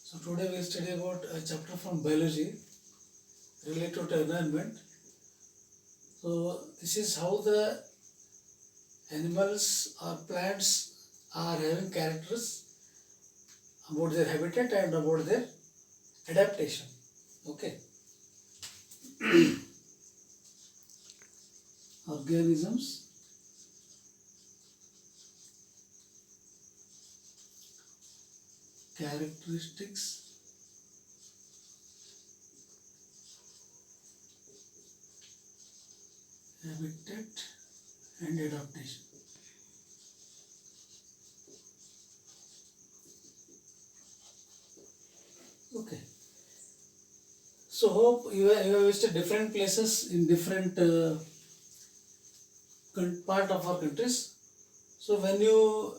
So today we will study about a chapter from biology related to environment. So this is how the animals or plants are having characters about their habitat and about their adaptation. Okay. Organisms characteristics habitat and adaptation. Okay. So hope you have visited different places in different part of our countries. So when you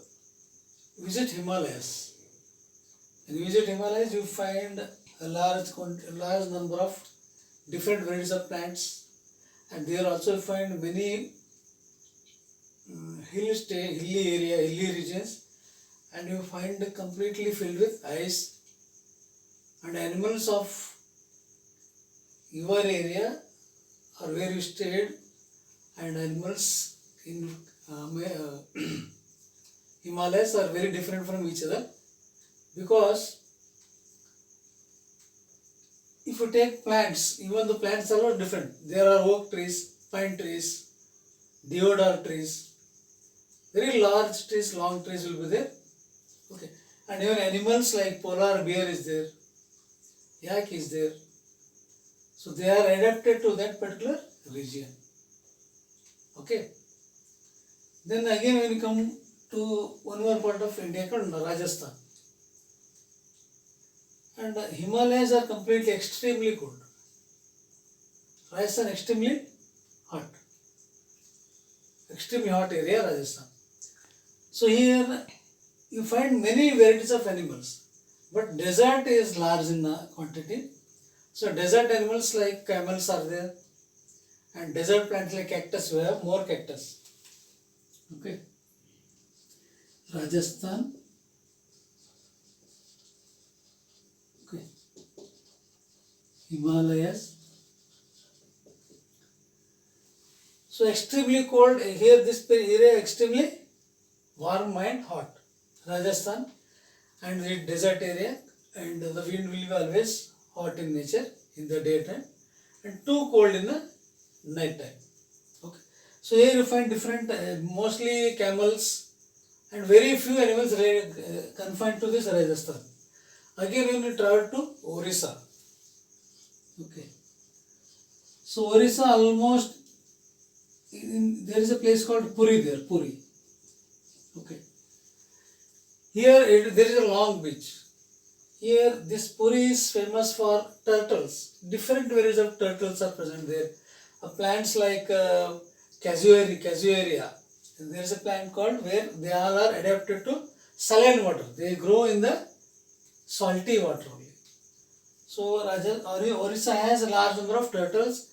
visit Himalayas, you find a large number of different varieties of plants, and there also you find many hilly regions, and you find completely filled with ice, and animals of your area or where you stayed, and animals in Himalayas are very different from each other, because if you take plants, even the plants are all different. There are oak trees, pine trees, deodar trees, very large trees, long trees will be there. Okay, and even animals like polar bear is there, yak is there. So they are adapted to that particular region. Okay. Then again, when you come to one more part of India called Rajasthan, and Himalayas are completely extremely cold. Rajasthan extremely hot area, Rajasthan. So here you find many varieties of animals, but desert is large in quantity. So desert animals like camels are there, and desert plants like cactus, we have more cactus. Okay. Rajasthan. Okay. Himalayas. So extremely cold here, this area extremely warm and hot. Rajasthan and the desert area, and the wind will be always hot in nature in the daytime and too cold in the night time. Okay. So here you find different, mostly camels and very few animals confined to this Rajasthan. Again when you travel to Orissa. Okay. So Orissa almost, there is a place called Puri there, Puri. Okay. Here there is a long beach. Here this Puri is famous for turtles. Different varieties of turtles are present there. Plants like casuaria. There is a plant called where they all are adapted to saline water. They grow in the salty water only. So Orissa has a large number of turtles,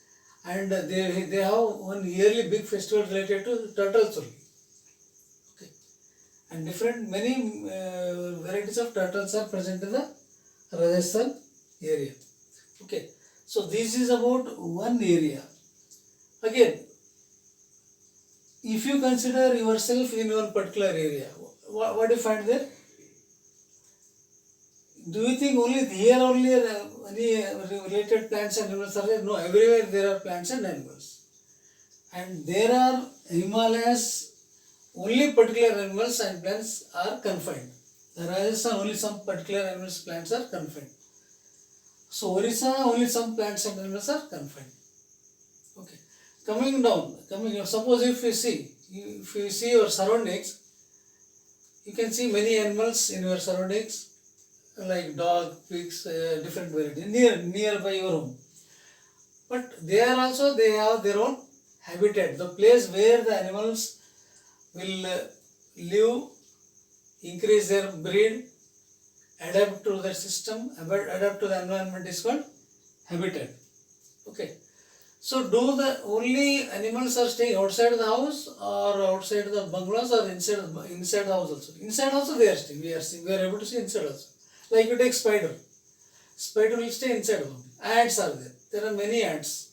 and they have one yearly big festival related to turtles only. Okay. And many varieties of turtles are present in the Rajasthan area. Okay. So this is about one area. Again, if you consider yourself in one particular area, what do you find there? Do you think only here only any related plants and animals are there? No, everywhere there are plants and animals. And there are Himalayas, only particular animals and plants are confined. The Rajasthan, only some particular animals, plants are confined. So Orissa, only some plants and animals are confined. Okay. Coming down, suppose if you see your surroundings, you can see many animals in your surroundings, like dog, pigs, different varieties nearby your home. But they have their own habitat, the place where the animals will live, increase their breed, adapt to the system, adapt to the environment is called habitat. Okay. So do the only animals are staying outside the house or outside the bungalows or inside the house also? Inside also they are staying. We are able to see inside also. Like you take spider. Spider will stay inside home. Ants are there. There are many ants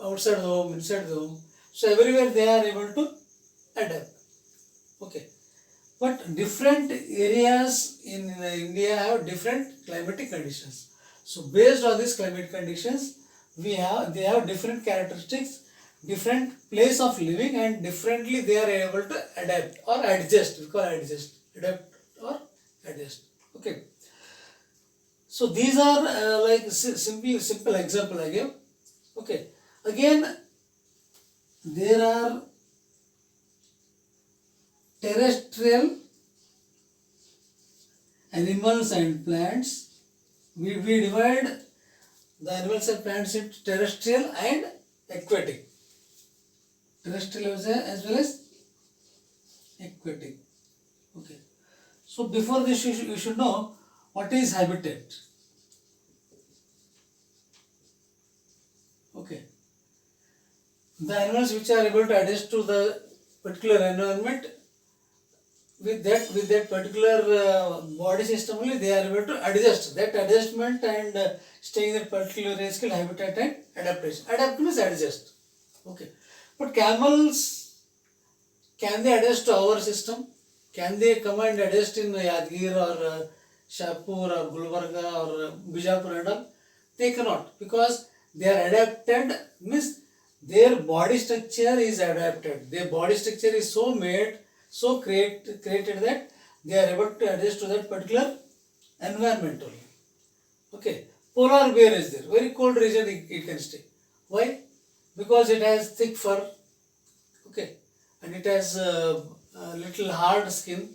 outside the home, inside the home. So everywhere they are able to adapt. Okay. But different areas in India have different climatic conditions. So based on these climate conditions, they have different characteristics, different place of living, and differently they are able to adapt or adjust. We call adjust, adapt or adjust. Okay. So these are like simple example I gave. Okay. Again, there are terrestrial animals and plants. We divide the animals and plants into terrestrial and aquatic. Terrestrial as well as aquatic. Okay. So before this you should know what is habitat. Okay. The animals which are able to adjust to the particular environment with that particular body system only, they are able to adjust. That adjustment and staying in that particular area is called habitat and adaptation. Adapt means adjust. Okay. But camels, can they adjust to our system? Can they come and adjust in Yadgir or Shahpur or Gulbarga or Bijapur and all? They cannot, because they are adapted, means their body structure is adapted. Their body structure is so made, so created that they are able to adjust to that particular environment only. Okay. Polar bear is there. Very cold region it can stay. Why? Because it has thick fur. Okay. And it has a little hard skin.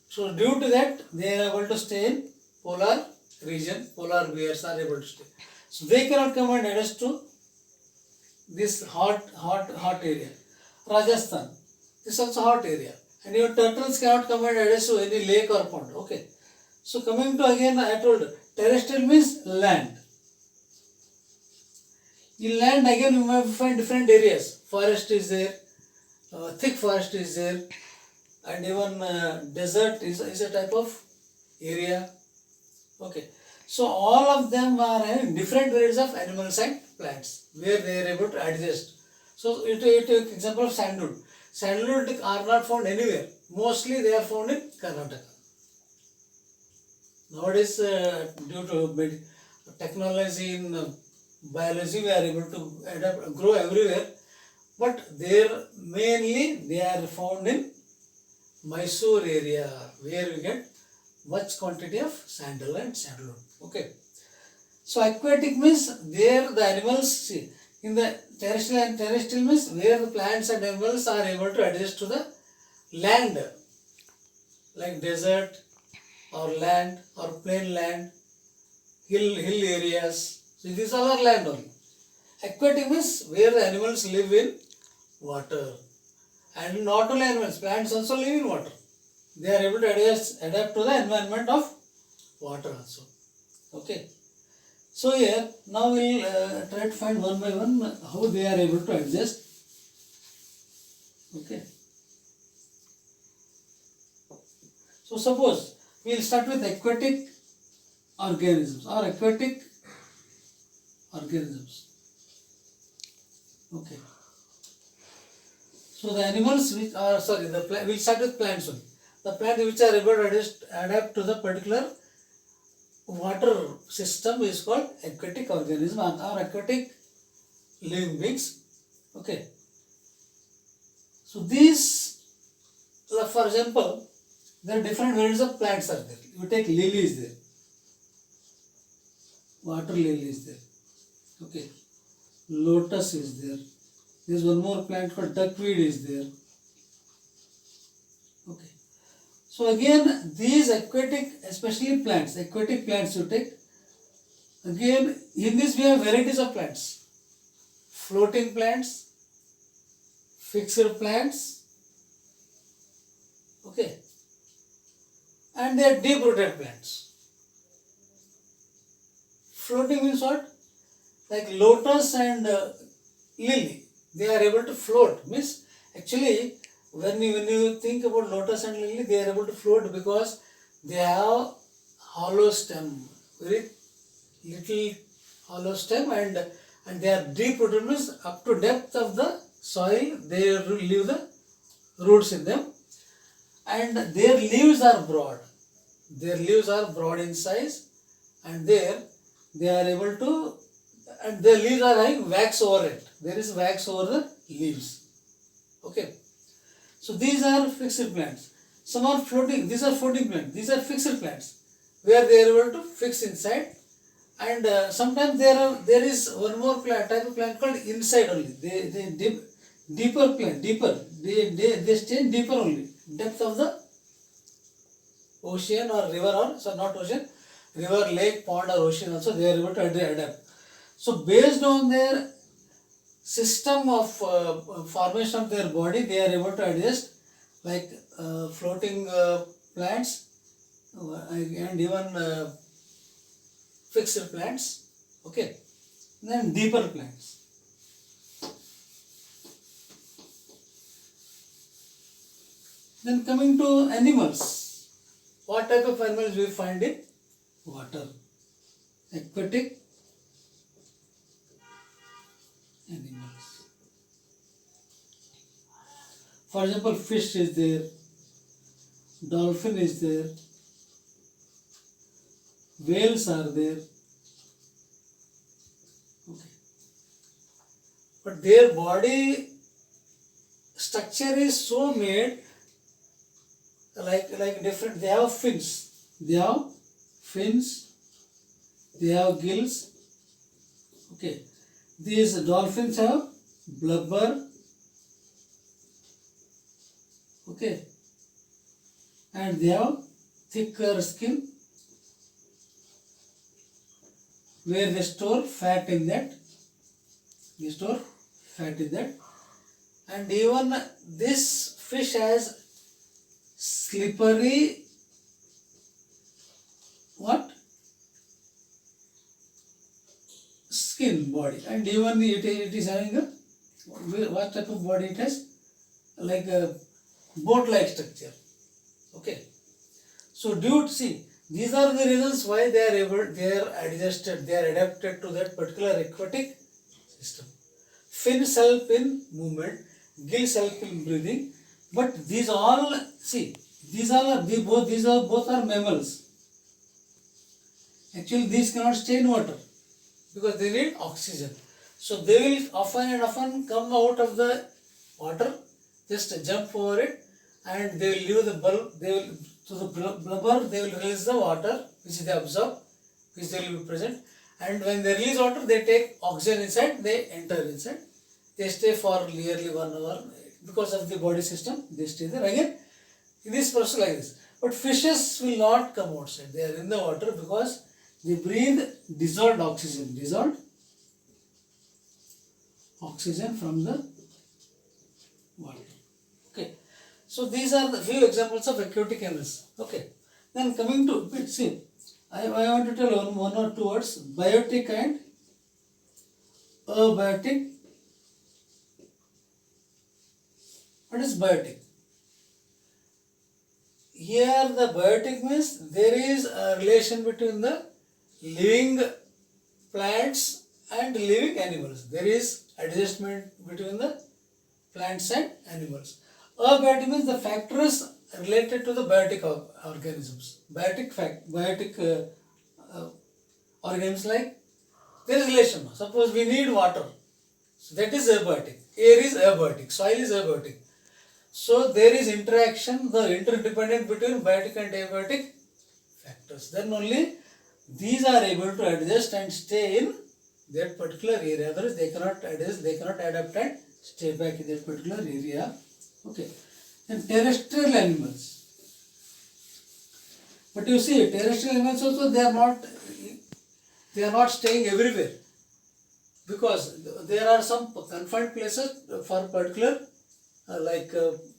So due to that, they are able to stay in polar region. Polar bears are able to stay. So they cannot come and adjust to this hot area. Rajasthan, this is also hot area. And your turtles cannot come and adjust to any lake or pond. Okay. So coming to again, I told terrestrial means land. In land again you may find different areas. Forest is there, thick forest is there, and even desert is a type of area. Okay. So all of them are having different varieties of animals and plants where they are able to adjust. So it take example of sandalwood. Sandalwood are not found anywhere. Mostly they are found in Karnataka. Nowadays, due to technology in biology, we are able to adapt, grow everywhere. But mainly they are found in Mysore area, where we get much quantity of sandal and sandalwood. Okay. So aquatic means there the animals, see, in the terrestrial means where the plants and animals are able to adjust to the land, like desert or land or plain land, hill areas. So these all are land only. Aquatic means where the animals live in water, and not only animals, plants also live in water. They are able to adapt to the environment of water also. Okay. So here now we will try to find one by one how they are able to adjust. Okay. So suppose we will start with aquatic organisms or aquatic organisms. Okay. So the animals which are, we will start with plants only. The plants which are able to adapt to the particular water system is called aquatic organism or aquatic living beings. Okay. So these, for example, there are different varieties of plants are there. You take lilies there. Water lily is there. Okay. Lotus is there. There is one more plant called duckweed is there. Okay. So again, these aquatic, especially plants, aquatic plants you take. Again, in this we have varieties of plants. Floating plants, fixed plants, okay, and they are deep rooted plants. Floating means what? Like lotus and lily, they are able to float. Means actually when you think about lotus and lily, they are able to float because they have hollow stem, very little hollow stem, and they are deep rooted, means up to depth of the soil they leave the roots in them, and their leaves are broad. Their leaves are broad in size, and there they are able to, and their leaves are having wax over it. There is wax over the leaves. Okay. So these are fixed plants. Some are floating. These are floating plants. These are fixed plants where they are able to fix inside. And sometimes there is one more plant, type of plant called inside only. They deeper plant, deeper. They stay deeper only, depth of the ocean or river, or so not ocean, river, lake, pond or ocean also they are able to adapt. So based on their system of formation of their body, they are able to adjust, like floating plants and even fixed plants. Okay. Then deeper plants. Then coming to animals, what type of animals we find in water? Aquatic animals. For example, fish is there, dolphin is there, whales are there. Okay. But their body structure is so made like different. They have fins. They have fins. They have gills. Okay. These dolphins have blubber. Okay. And they have thicker skin where they store fat in that. They store fat in that. And even this fish has slippery what? Skin body, and even it is having a what type of body it has? Like a boat-like structure. Okay. So see, these are the reasons why they are adjusted, they are adapted to that particular aquatic system. Fins help in movement, gills help in breathing, but these all, see, these both are mammals. Actually, these cannot stay in water because they need oxygen. So they will often come out of the water, just jump over it, and they will leave the bulb. They will to the blubber. They will release the water which they absorb, which they will be present. And when they release water, they take oxygen inside. They enter inside. They stay for nearly 1 hour because of the body system. They stay there again. In this process like this. But fishes will not come outside. They are in the water because they breathe dissolved oxygen. Dissolved oxygen from the water. Okay. So these are the few examples of aquatic animals. Okay. Then coming to, see, I want to tell one or two words. Biotic and abiotic. What is biotic? Here the biotic means there is a relation between the living plants and living animals. There is adjustment between the plants and animals. Abiotic means the factors related to the biotic organisms. Biotic organisms, like there is relation. Suppose we need water. So that is abiotic. Air is abiotic. Soil is abiotic. So there is interaction, the interdependence between biotic and abiotic factors. Then only these are able to adjust and stay in that particular area. Otherwise they cannot adjust, they cannot adapt and stay back in that particular area. Okay. And terrestrial animals. But you see, terrestrial animals also they are not staying everywhere, because there are some confined places for particular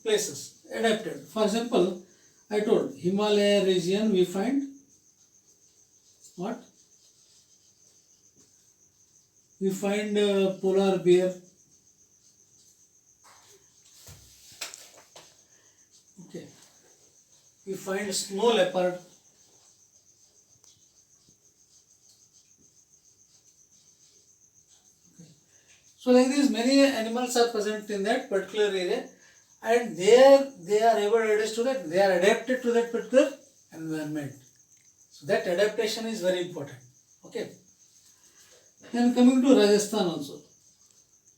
places adapted. For example, I told Himalaya region we find what? We find polar bear. Okay. We find snow leopard. So like this, many animals are present in that particular area, and there they are able to adjust to that. They are adapted to that particular environment. So that adaptation is very important. Okay. Then coming to Rajasthan also.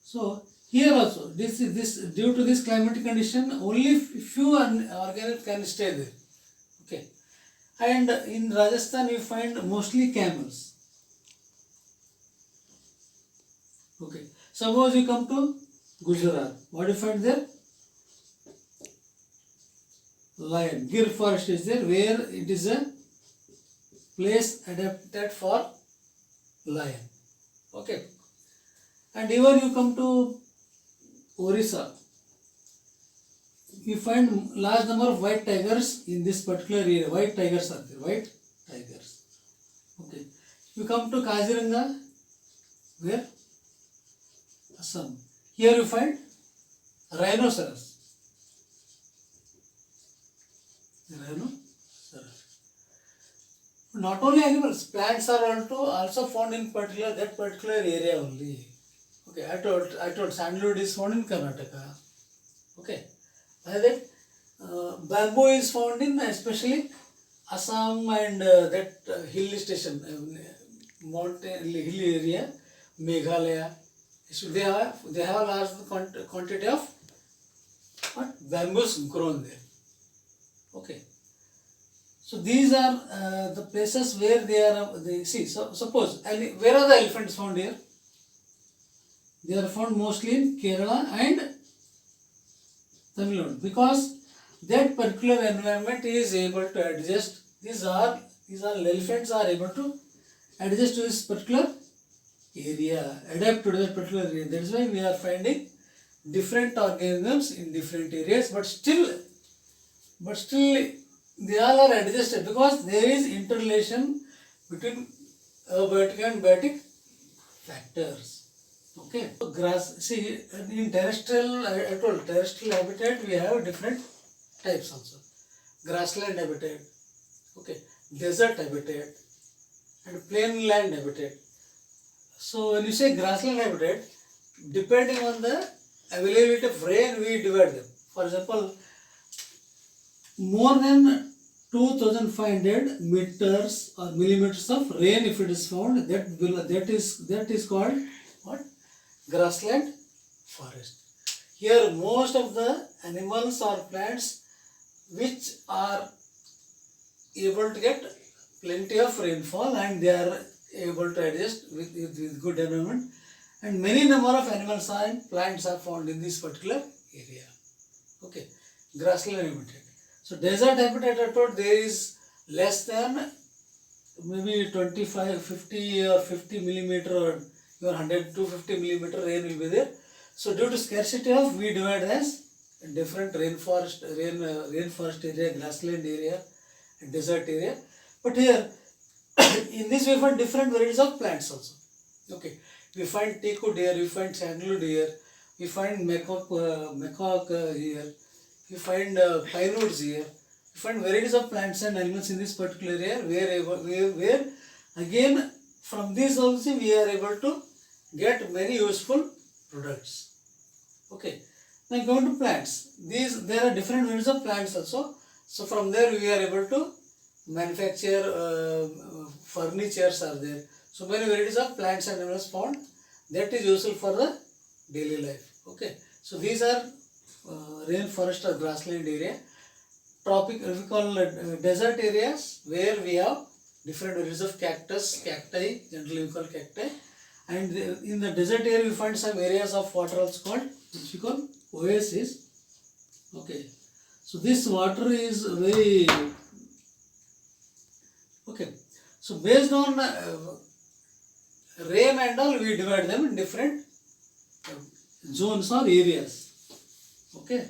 So here also, this due to this climatic condition, only few organisms can stay there. Okay. And in Rajasthan, you find mostly camels. Okay. Suppose you come to Gujarat, what do you find there? Lion. Gir forest is there, where it is a place adapted for lion. Okay. And even you come to Orissa, you find large number of white tigers in this particular area. White tigers are there. White tigers. Okay. You come to Kaziranga, where? Assam. Here you find rhinoceros. Rhinoceros. Not only animals, plants are also found in that particular area only. Okay, I told sandalwood is found in Karnataka. Okay, like that bamboo is found in especially Assam and that hill station, mountain hill area, Meghalaya. So they have a large quantity of bamboos grown there. Okay. So these are the places where suppose, where are the elephants found here? They are found mostly in Kerala and Tamil Nadu, because that particular environment is able to adjust. These elephants are able to adjust to this particular area, adapt to that particular area. That is why we are finding different organisms in different areas, but still they all are adjusted, because there is interrelation between abiotic and biotic factors. Okay. So in terrestrial, I told terrestrial habitat we have different types also. Grassland habitat, okay, desert habitat, and plain land habitat. So when you say grassland habitat, depending on the availability of rain, we divide them. For example, more than 2500 meters or millimeters of rain, if it is found, that is called what? Grassland forest. Here most of the animals or plants which are able to get plenty of rainfall, and they are able to adjust with good environment, and many number of animals and plants are found in this particular area. Okay, grassland habitat. So desert habitat, I told, there is less than maybe 25, 50 or 50 millimeter or even 100 to 50 millimeter rain will be there. So due to scarcity of, we divide as different rainforest area, grassland area, and desert area. But here in this we find different varieties of plants also. Okay, we find teakwood here, we find sandalwood here, we find macaque here, we find pine woods here, we find varieties of plants and animals in this particular area, where again from this also we are able to get many useful products. Okay, now going to plants. There are different varieties of plants also. So from there we are able to manufacture furnitures are there. So many varieties of plants and animals found, that is useful for the daily life. Okay, so these are rainforest or grassland area. We call desert areas, where we have different varieties of cacti, generally we call cacti. And in the desert area we find some areas of water also called, which we call oasis. Okay, so this water is very okay. So based on rain and all, we divide them in different zones or areas. Okay.